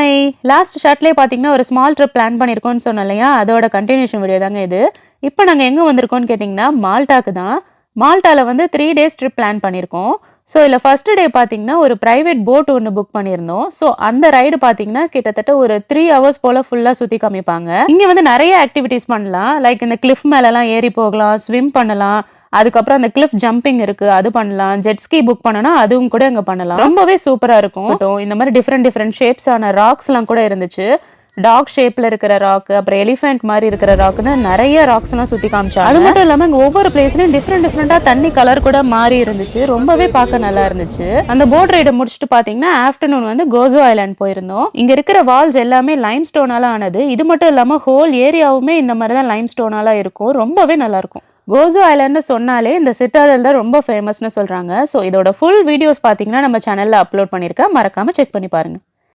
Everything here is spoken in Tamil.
ஹாய் லாஸ்ட் ஷார்ட்லேயே பார்த்தீங்கன்னா ஒரு ஸ்மால் ட்ரிப் பிளான் பண்ணியிருக்கோம்னு சொன்னோம் இல்லையா அதோட கண்டினியூஷன் வீடியோ தாங்க இது. இப்போ நாங்கள் எங்கே வந்திருக்கோம்னு கேட்டிங்கன்னா மால்டாக்கு தான். மால்டாவில் வந்து 3 டேஸ் ட்ரிப் பிளான் பண்ணியிருக்கோம். ஸோ இதில் ஃபர்ஸ்ட் டே பார்த்தீங்கன்னா ஒரு ப்ரைவேட் போட் ஒன்று புக் பண்ணியிருந்தோம். ஸோ அந்த ரைடு பார்த்தீங்கன்னா கிட்டத்தட்ட ஒரு 3 ஹவர்ஸ் போல் ஃபுல்லாக சுற்றி காமிப்பாங்க. இங்கே வந்து நிறைய ஆக்டிவிட்டீஸ் பண்ணலாம். லைக் இந்த கிளிஃப் மேலெலாம் ஏறி போகலாம், ஸ்விம் பண்ணலாம். அதுக்கப்புறம் அந்த கிளிஃப் ஜம்பிங் இருக்கு, அது பண்ணலாம். ஜெட்ஸ்கி புக் பண்ணனா அதுவும் கூட இங்க பண்ணலாம். ரொம்பவே சூப்பரா இருக்கும். இந்த மாதிரி டிஃப்ரெண்ட் ஷேப்ஸான ராக்ஸ்லாம் கூட இருந்துச்சு. டாக் ஷேப்ல இருக்கிற ராக், அப்புறம் எலிஃபென்ட் மாதிரி இருக்கிற ராக்னு நிறைய ராக்ஸ் எல்லாம் சுத்தி காமிச்சாங்க. அது மட்டும் இல்லாம இங்க ஒவ்வொரு பிளேஸ்லயும் டிஃப்ரெண்டா தண்ணி கலர் கூட மாறி இருந்துச்சு. ரொம்பவே பார்க்க நல்லா இருந்துச்சு. அந்த போட் ரைடை முடிச்சுட்டு பாத்தீங்கன்னா ஆஃப்டர்நூன் வந்து கோசோ ஐலாண்ட் போயிருந்தோம். இங்க இருக்கிற வால்ஸ் எல்லாமே லைம் ஸ்டோனால ஆனது. இது மட்டும் இல்லாம ஹோல் ஏரியாவுமே இந்த மாதிரி தான் லைம் ஸ்டோனால இருக்கும். ரொம்பவே நல்லா இருக்கும். கோசோ ஐலாண்ட்னு சொன்னாலே இந்த சிட்டாடல் தான் ரொம்ப ஃபேமஸ்னு சொல்றாங்க. ஸோ இதோட ஃபுல் வீடியோஸ் பார்த்தீங்கன்னா நம்ம சேனல்ல அப்லோட் பண்ணியிருக்கேன். மறக்காம செக் பண்ணி பாருங்க.